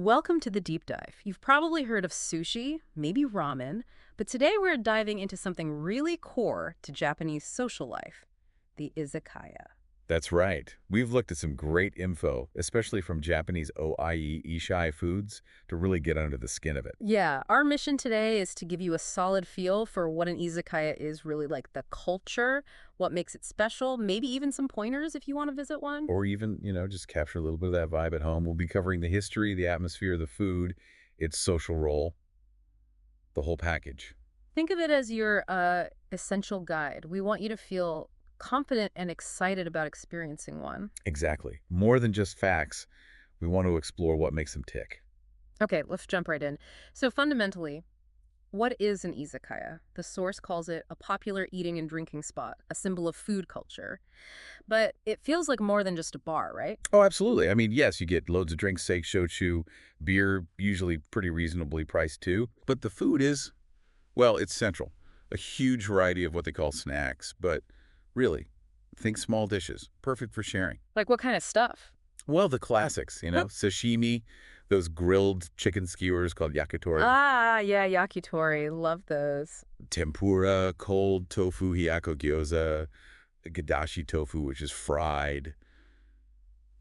Welcome to the deep dive. You've probably heard of sushi, maybe ramen, but today we're diving into something really core to Japanese social life, the izakaya. That's right. We've looked at some great info, especially from Japanese OIE foods, to really get under the skin of it. Yeah, our mission today is to give you a solid feel for what an izakaya is really like, the culture, what makes it special, maybe even some pointers if you want to visit one. Or even, just capture a little bit of that vibe at home. We'll be covering the history, the atmosphere, the food, its social role, the whole package. Think of it as your essential guide. We want you to feel confident and excited about experiencing one. Exactly. More than just facts, we want to explore what makes them tick. Okay, let's jump right in. So fundamentally, what is an izakaya? The source calls it a popular eating and drinking spot, a symbol of food culture. But it feels like more than just a bar, right? Oh, absolutely. I mean, yes, you get loads of drinks, steak, shochu, beer, usually pretty reasonably priced too. But the food is, well, it's central. A huge variety of what they call snacks, but really, think small dishes, perfect for sharing. Like what kind of stuff? Well, the classics, sashimi, those grilled chicken skewers called yakitori, Ah, yeah, yakitori. Love those. tempura, cold tofu, hiyako gyoza, gadashi tofu, which is fried.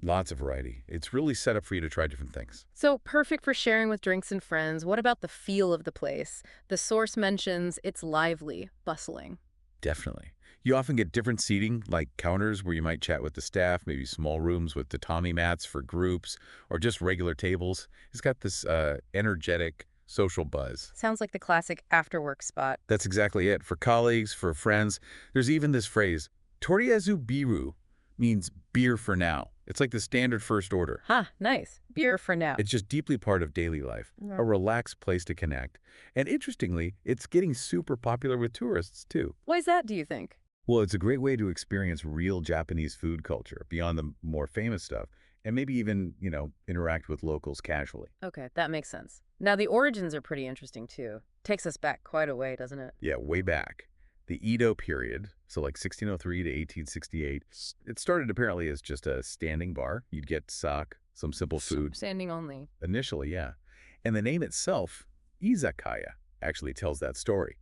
Lots of variety. It's really set up for you to try different things. So perfect for sharing with drinks and friends. What about the feel of the place? The source mentions it's lively, bustling. Definitely. You often get different seating, like counters where you might chat with the staff, maybe small rooms with tatami mats for groups, or just regular tables. It's got this energetic social buzz. Sounds like the classic after-work spot. That's exactly it. For colleagues, for friends, there's even this phrase, toriazu biru, means beer for now. It's like the standard first order. Ha, nice. Beer for now. It's just deeply part of daily life, Yeah. a relaxed place to connect. And interestingly, it's getting super popular with tourists, too. Why is that, do you think? Well, it's a great way to experience real Japanese food culture beyond the more famous stuff, and maybe even, interact with locals casually. Okay, that makes sense. Now, the origins are pretty interesting, too. Takes us back quite a way, doesn't it? Yeah, way back. The Edo period, so like 1603 to 1868, it started apparently as just a standing bar. You'd get sake, some simple food. Standing only. Initially, yeah. And the name itself, Izakaya, actually tells that story.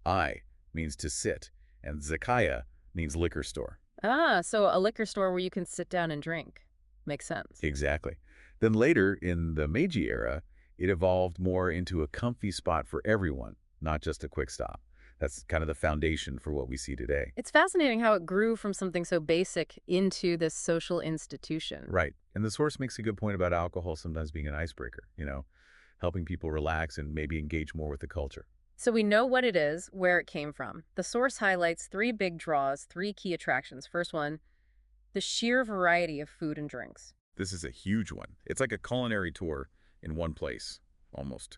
I means to sit, and Zakaya means liquor store. Ah, so a liquor store where you can sit down and drink. Makes sense. Exactly. Then later, in the Meiji era, it evolved more into a comfy spot for everyone, not just a quick stop. That's kind of the foundation for what we see today. It's fascinating how it grew from something so basic into this social institution. Right. And the source makes a good point about alcohol sometimes being an icebreaker, helping people relax and maybe engage more with the culture. So we know what it is, where it came from. The source highlights three big draws, three key attractions. First one, the sheer variety of food and drinks. This is a huge one. It's like a culinary tour in one place, almost.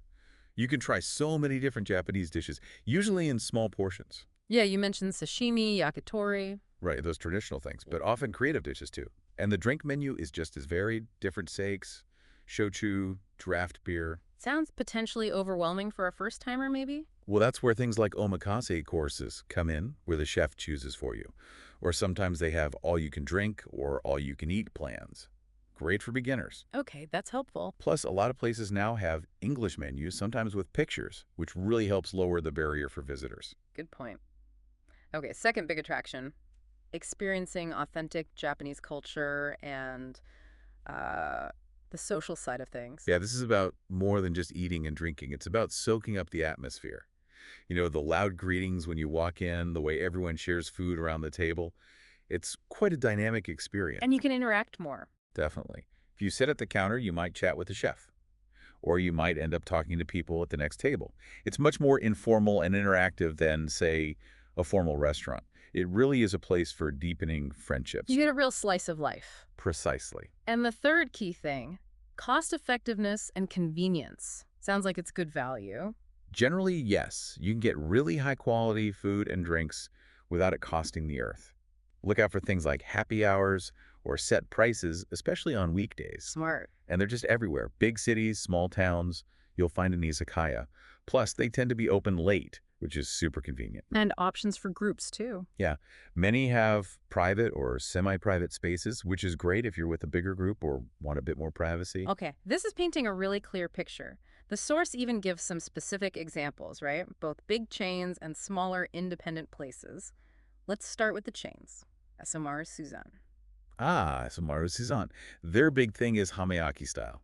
You can try so many different Japanese dishes, usually in small portions. Yeah, you mentioned sashimi, yakitori. Right, those traditional things, but often creative dishes too. And the drink menu is just as varied, different sakes, shochu, draft beer. Sounds potentially overwhelming for a first-timer, maybe? Well, that's where things like omakase courses come in, where the chef chooses for you. Or sometimes they have all-you-can-drink or all-you-can-eat plans. Great for beginners. Okay, that's helpful. Plus, a lot of places now have English menus, sometimes with pictures, which really helps lower the barrier for visitors. Good point. Okay, second big attraction, experiencing authentic Japanese culture and the social side of things. Yeah, this is about more than just eating and drinking. It's about soaking up the atmosphere. The loud greetings when you walk in, the way everyone shares food around the table. It's quite a dynamic experience. And you can interact more. Definitely. If you sit at the counter, you might chat with the chef, or you might end up talking to people at the next table. It's much more informal and interactive than, say, a formal restaurant. It really is a place for deepening friendships. You get a real slice of life. Precisely. And the third key thing, cost effectiveness and convenience. Sounds like it's good value. Generally, yes, you can get really high-quality food and drinks without it costing the earth. Look out for things like happy hours or set prices, especially on weekdays. Smart. And they're just everywhere. Big cities, small towns, you'll find an izakaya. Plus, they tend to be open late, which is super convenient. And options for groups, too. Yeah, many have private or semi-private spaces, which is great if you're with a bigger group or want a bit more privacy. Okay, this is painting a really clear picture. The source even gives some specific examples, right? Both big chains and smaller independent places. Let's start with the chains. SMR Suzanne. Ah, so Maru Suzanne. Their big thing is Hamayaki style.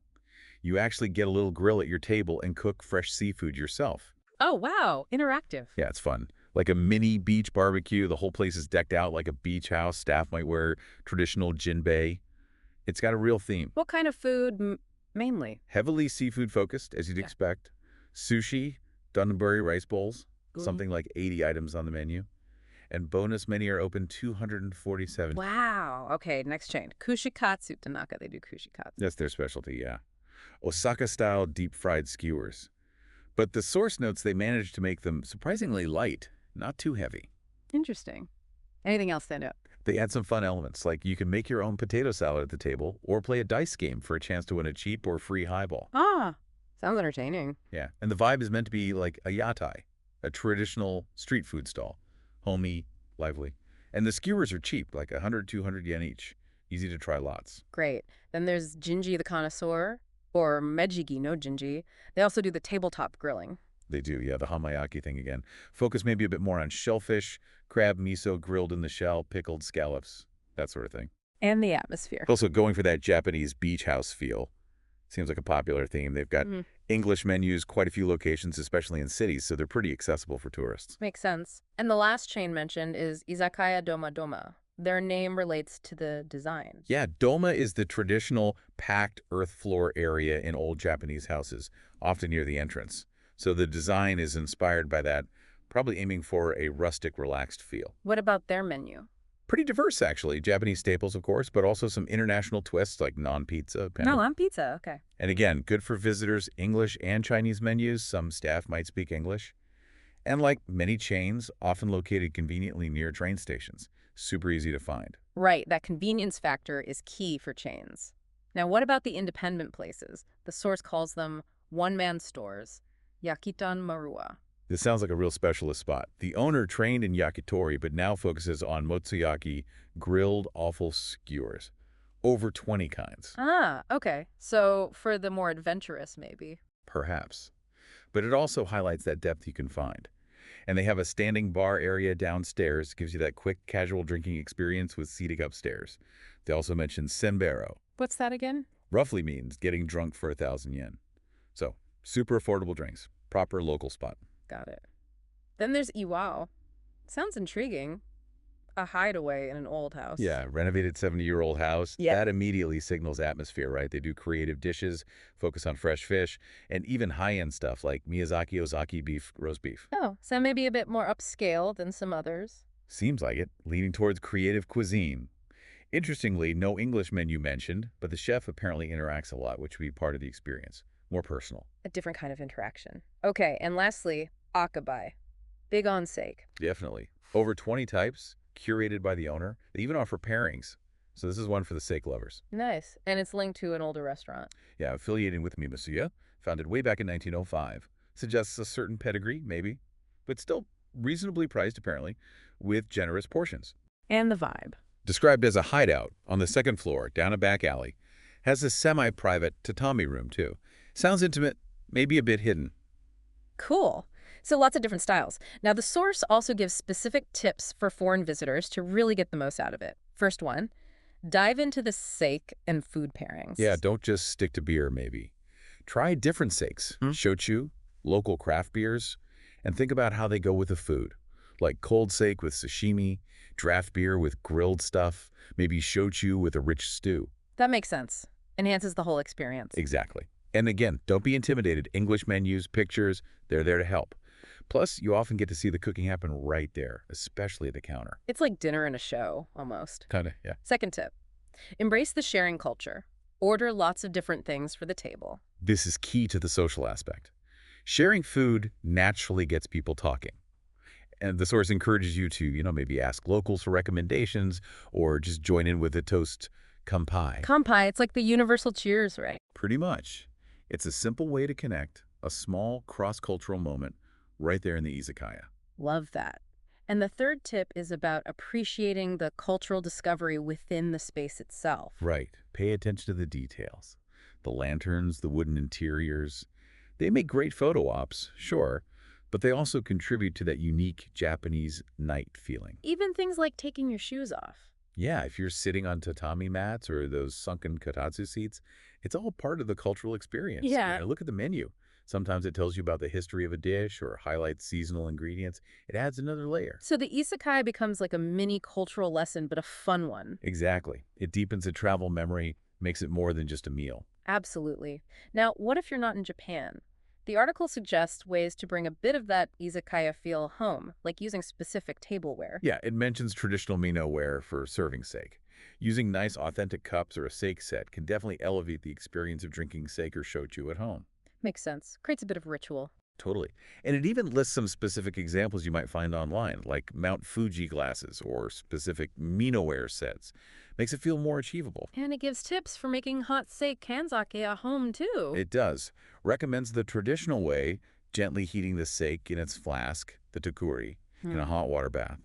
You actually get a little grill at your table and cook fresh seafood yourself. Oh, wow, interactive. Yeah, it's fun. Like a mini beach barbecue. The whole place is decked out like a beach house. Staff might wear traditional jinbei. It's got a real theme. What kind of food mainly? Heavily seafood focused, as you'd Yeah. expect. Sushi, Dunbury rice bowls, Ooh. something like 80 items on the menu. And bonus menu are open 247. Wow. Okay, next chain. Kushikatsu Tanaka. They do kushikatsu. That's their specialty, yeah. Osaka-style deep-fried skewers. But the source notes they managed to make them surprisingly light, not too heavy. Interesting. Anything else stand out? They add some fun elements, like you can make your own potato salad at the table or play a dice game for a chance to win a cheap or free highball. Ah, sounds entertaining. Yeah, and the vibe is meant to be like a yatai, a traditional street food stall. Homey, lively. And the skewers are cheap, like 100, 200 yen each. Easy to try lots. Great. Then there's Jinji the Connoisseur, or Mejigi no Jinji. They also do the tabletop grilling. They do, yeah, the Hamayaki thing again. Focus maybe a bit more on shellfish, crab miso grilled in the shell, pickled scallops, that sort of thing. And the atmosphere. Also going for that Japanese beach house feel. Seems like a popular theme. They've got Mhm. English menus, quite a few locations, especially in cities, so they're pretty accessible for tourists. Makes sense. And the last chain mentioned is Izakaya Doma Doma. Their name relates to the design. Yeah, doma is the traditional packed earth floor area in old Japanese houses, often near the entrance. So the design is inspired by that, probably aiming for a rustic, relaxed feel. What about their menu? Pretty diverse, actually. Japanese staples, of course, but also some international twists like non-pizza. No, on pizza. Okay. And again, good for visitors, English and Chinese menus. Some staff might speak English. And like many chains, often located conveniently near train stations. Super easy to find. Right, that convenience factor is key for chains. Now, what about the independent places? The source calls them one-man stores. Yakitan Marua. This sounds like a real specialist spot. The owner trained in yakitori, but now focuses on motsuyaki, grilled offal skewers. Over 20 kinds, Ah, okay. So for the more adventurous, maybe. perhaps. But it also highlights that depth you can find. And they have a standing bar area downstairs, gives you that quick, casual drinking experience with seating upstairs. They also mention senbero. What's that again? Roughly means getting drunk for 1,000 yen. So, super affordable drinks. Proper local spot. Got it. Then there's Iwao. Sounds intriguing. A hideaway in an old house. Yeah, renovated 70-year-old house. Yeah. That immediately signals atmosphere, right? They do creative dishes, focus on fresh fish, and even high-end stuff like Miyazaki Ozaki beef, roast beef. Oh, so maybe a bit more upscale than some others. Seems like it, leaning towards creative cuisine. Interestingly, no English menu mentioned, but the chef apparently interacts a lot, which would be part of the experience. More personal. A different kind of interaction. Okay, and lastly, Akabai. Big on sake. Definitely. Over 20 types, curated by the owner. They even offer pairings. So this is one for the sake lovers. Nice. And it's linked to an older restaurant. Yeah, affiliated with Mimasuya, founded way back in 1905. Suggests a certain pedigree, maybe, but still reasonably priced, apparently, with generous portions. And the vibe. Described as a hideout on the second floor, down a back alley. Has a semi-private tatami room, too. Sounds intimate, maybe a bit hidden. Cool. So lots of different styles. Now, the source also gives specific tips for foreign visitors to really get the most out of it. First one, dive into the sake and food pairings. Yeah, don't just stick to beer, maybe. Try different sakes, shochu, local craft beers, and think about how they go with the food. Like cold sake with sashimi, draft beer with grilled stuff, maybe shochu with a rich stew. That makes sense. Enhances the whole experience. Exactly. And again, don't be intimidated. English menus, pictures, they're there to help. Plus, you often get to see the cooking happen right there, especially at the counter. It's like dinner and a show, almost. Kinda, yeah. Second tip, embrace the sharing culture. Order lots of different things for the table. This is key to the social aspect. Sharing food naturally gets people talking. And the source encourages you to, maybe ask locals for recommendations or just join in with the toast kampai. Kampai, it's like the universal cheers, right? Pretty much. It's a simple way to connect, a small cross-cultural moment right there in the izakaya. Love that. And the third tip is about appreciating the cultural discovery within the space itself. Right. Pay attention to the details. The lanterns, the wooden interiors. They make great photo ops, sure, but they also contribute to that unique Japanese night feeling. Even things like taking your shoes off. Yeah, if you're sitting on tatami mats or those sunken kotatsu seats, it's all part of the cultural experience. Yeah. Look at the menu. Sometimes it tells you about the history of a dish or highlights seasonal ingredients. It adds another layer. So the isekai becomes like a mini cultural lesson, but a fun one. Exactly. It deepens the travel memory, makes it more than just a meal. Absolutely. Now, what if you're not in Japan? The article suggests ways to bring a bit of that izakaya feel home, like using specific tableware. Yeah, it mentions traditional Mino ware for serving sake. Using nice authentic cups or a sake set can definitely elevate the experience of drinking sake or shochu at home. Makes sense. Creates a bit of ritual. Totally. And it even lists some specific examples you might find online, like Mount Fuji glasses or specific Minoware sets. Makes it feel more achievable. And it gives tips for making hot sake kanzake at home, too. It does. Recommends the traditional way, gently heating the sake in its flask, the takuri, in a Hmm. hot water bath.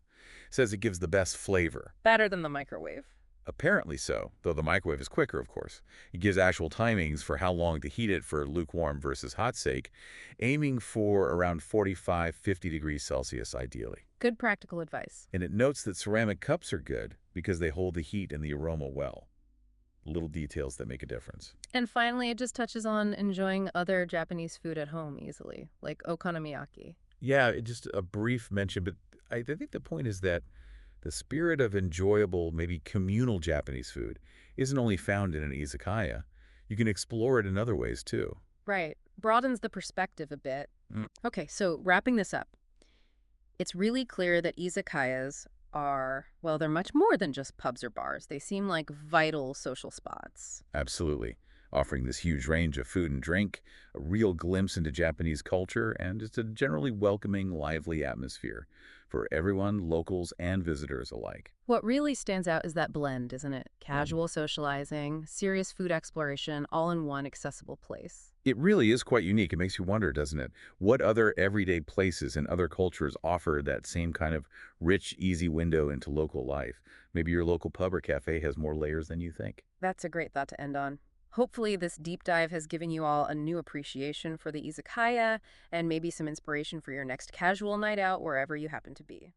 Says it gives the best flavor. Better than the microwave. Apparently so, though the microwave is quicker, of course. It gives actual timings for how long to heat it for lukewarm versus hot sake, aiming for around 45–50 degrees Celsius ideally. Good practical advice. And it notes that ceramic cups are good because they hold the heat and the aroma well. Little details that make a difference. And finally, it just touches on enjoying other Japanese food at home easily, like okonomiyaki. Yeah, just a brief mention, but I think the point is that the spirit of enjoyable, maybe communal Japanese food isn't only found in an izakaya. You can explore it in other ways, too. Right. Broadens the perspective a bit. Mm. Okay, so wrapping this up, it's really clear that izakayas are, well, they're much more than just pubs or bars. They seem like vital social spots. Absolutely. Offering this huge range of food and drink, a real glimpse into Japanese culture, and just a generally welcoming, lively atmosphere for everyone, locals and visitors alike. What really stands out is that blend, isn't it? Mm. Casual socializing, serious food exploration, all in one accessible place. It really is quite unique. It makes you wonder, doesn't it? What other everyday places and other cultures offer that same kind of rich, easy window into local life? Maybe your local pub or cafe has more layers than you think. That's a great thought to end on. Hopefully, this deep dive has given you all a new appreciation for the izakaya and maybe some inspiration for your next casual night out wherever you happen to be.